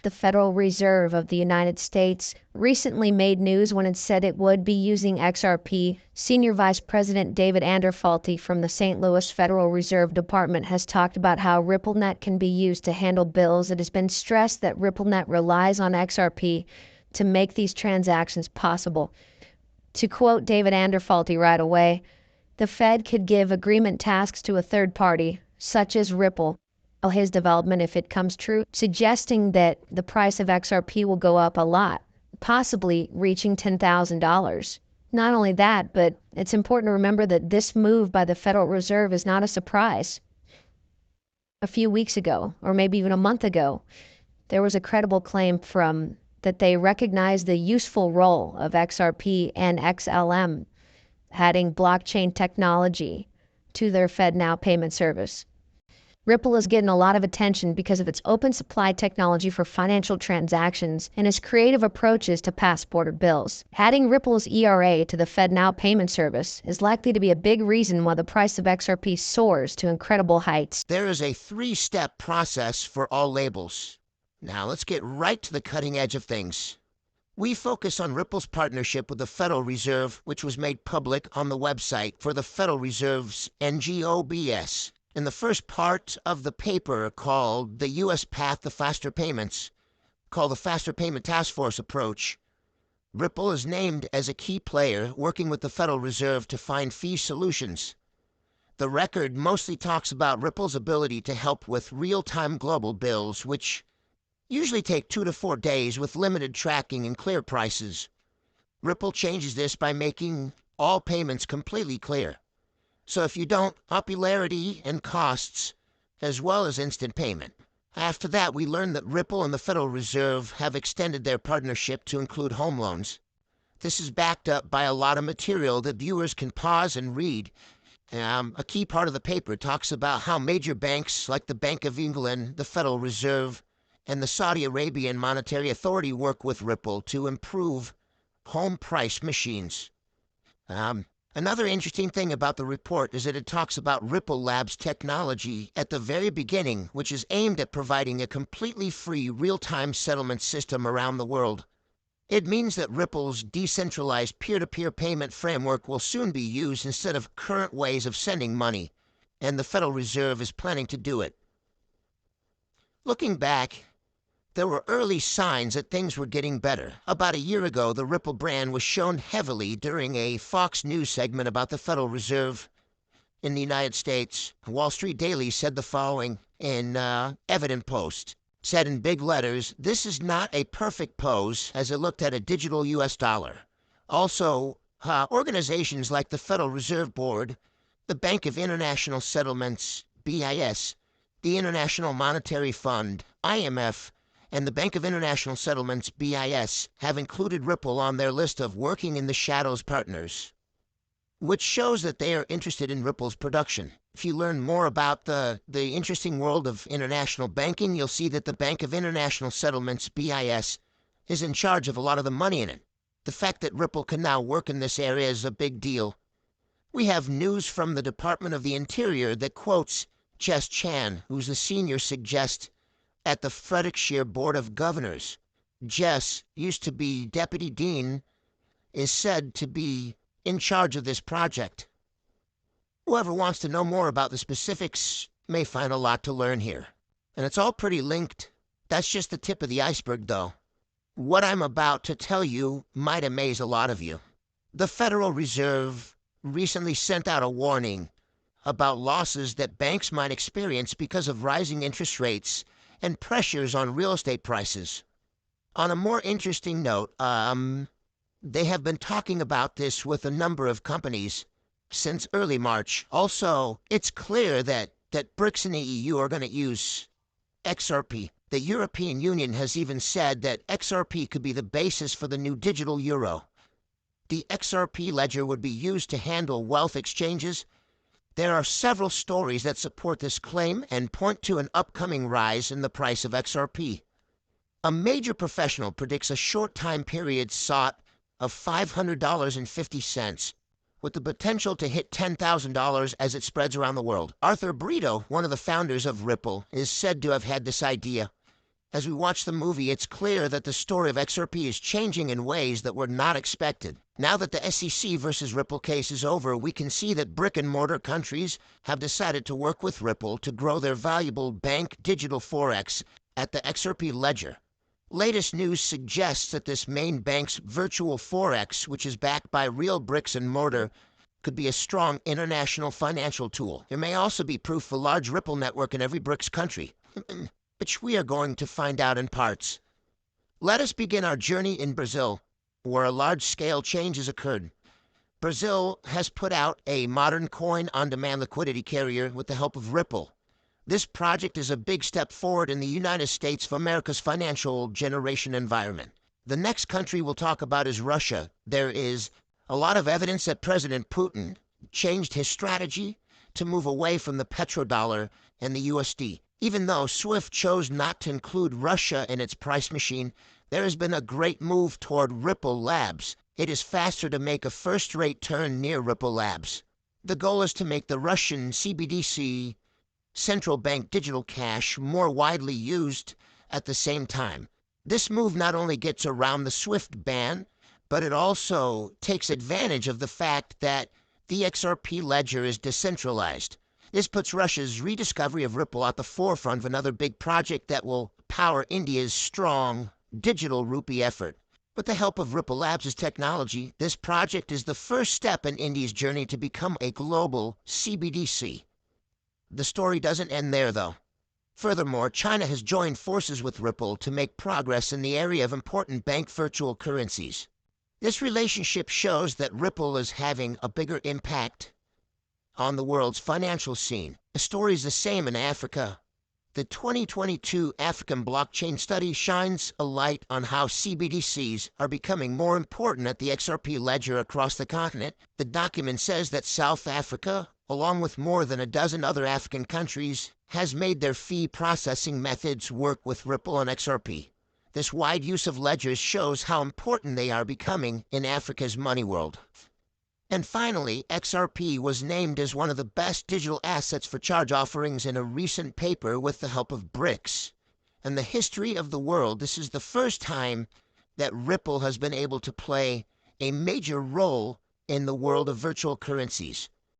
The Federal Reserve of the United States recently made news when it said it would be using XRP. Senior Vice President David Anderfalti from the St. Louis Federal Reserve Department has talked about how RippleNet can be used to handle bills. It has been stressed that RippleNet relies on XRP to make these transactions possible. To quote David Anderfalti right away, the Fed could give agreement tasks to a third party, such as Ripple, his development if it comes true, suggesting that the price of XRP will go up a lot, possibly reaching $10,000. Not only that, but it's important to remember that this move by the Federal Reserve is not a surprise. A few weeks ago, or maybe even a month ago, there was a credible claim from that they recognized the useful role of XRP and XLM, adding blockchain technology to their FedNow payment service. Ripple is getting a lot of attention because of its open supply technology for financial transactions and its creative approaches to pass-border bills. Adding Ripple's ERA to the FedNow payment service is likely to be a big reason why the price of XRP soars to incredible heights. There is a three-step process for all labels. Now let's get right to the cutting edge of things. We focus on Ripple's partnership with the Federal Reserve, which was made public on the website for the Federal Reserve's NGOBS. In the first part of the paper called The U.S. Path to Faster Payments, called the Faster Payment Task Force Approach, Ripple is named as a key player working with the Federal Reserve to find fee solutions. The record mostly talks about Ripple's ability to help with real-time global bills, which usually take 2 to 4 days with limited tracking and clear prices. Ripple changes this by making all payments completely clear. So if you don't, popularity and costs, as well as instant payment. After that, we learned that Ripple and the Federal Reserve have extended their partnership to include home loans. This is backed up by a lot of material that viewers can pause and read. A key part of the paper talks about how major banks like the Bank of England, the Federal Reserve, and the Saudi Arabian Monetary Authority work with Ripple to improve home price machines. Another interesting thing about the report is that it talks about Ripple Labs technology at the very beginning, which is aimed at providing a completely free real-time settlement system around the world. It means that Ripple's decentralized peer-to-peer payment framework will soon be used instead of current ways of sending money, and the Federal Reserve is planning to do it. Looking back, there were early signs that things were getting better. About a year ago, the Ripple brand was shown heavily during a Fox News segment about the Federal Reserve in the United States. Wall Street Daily said the following in Evident Post. Said in big letters, "This is not a perfect pose," as it looked at a digital U.S. dollar. Also, organizations like the Federal Reserve Board, the Bank of International Settlements, BIS, the International Monetary Fund, IMF, and the Bank of International Settlements, BIS, have included Ripple on their list of working in the shadows partners, which shows that they are interested in Ripple's production. If you learn more about the interesting world of international banking, you'll see that the Bank of International Settlements, BIS, is in charge of a lot of the money in it. The fact that Ripple can now work in this area is a big deal. We have news from the Department of the Interior that quotes Jess Chan, who's the senior suggest at the Fredericshire Board of Governors. Jess used to be deputy dean, is said to be in charge of this project. Whoever wants to know more about the specifics may find a lot to learn here. And it's all pretty linked. That's just the tip of the iceberg, though. What I'm about to tell you might amaze a lot of you. The Federal Reserve recently sent out a warning about losses that banks might experience because of rising interest rates and pressures on real estate prices. On a more interesting note, they have been talking about this with a number of companies since early March. Also, it's clear that BRICS in the EU are going to use XRP. The European Union has even said that XRP could be the basis for the new digital euro. The XRP ledger would be used to handle wealth exchanges. There are several stories that support this claim and point to an upcoming rise in the price of XRP. A major professional predicts a short time period sought of $500.50, with the potential to hit $10,000 as it spreads around the world. Arthur Brito, one of the founders of Ripple, is said to have had this idea. As we watch the movie, it's clear that the story of XRP is changing in ways that were not expected. Now that the SEC versus Ripple case is over, we can see that brick-and-mortar countries have decided to work with Ripple to grow their valuable bank digital forex at the XRP ledger. Latest news suggests that this main bank's virtual forex, which is backed by real bricks and mortar, could be a strong international financial tool. There may also be proof of a large Ripple network in every BRICS country, which we are going to find out in parts. Let us begin our journey in Brazil, where a large-scale change has occurred. Brazil has put out a modern coin-on-demand liquidity carrier with the help of Ripple. This project is a big step forward in the United States of America's financial generation environment. The next country we'll talk about is Russia. There is a lot of evidence that President Putin changed his strategy to move away from the petrodollar and the USD. Even though SWIFT chose not to include Russia in its price machine, there has been a great move toward Ripple Labs. It is faster to make a first-rate turn near Ripple Labs. The goal is to make the Russian CBDC, central bank digital cash, more widely used at the same time. This move not only gets around the SWIFT ban, but it also takes advantage of the fact that the XRP ledger is decentralized. This puts Russia's rediscovery of Ripple at the forefront of another big project that will power India's strong digital rupee effort. With the help of Ripple Labs' technology, this project is the first step in India's journey to become a global CBDC. The story doesn't end there, though. Furthermore, China has joined forces with Ripple to make progress in the area of important bank virtual currencies. This relationship shows that Ripple is having a bigger impact on the world's financial scene. The story is the same in Africa. The 2022 African blockchain study shines a light on how CBDCs are becoming more important at the XRP ledger across the continent. The document says that South Africa, along with more than a dozen other African countries, has made their fee processing methods work with Ripple and XRP. This wide use of ledgers shows how important they are becoming in Africa's money world. And finally, XRP was named as one of the best digital assets for charge offerings in a recent paper with the help of BRICS. In the history of the world, this is the first time that Ripple has been able to play a major role in the world of virtual currencies.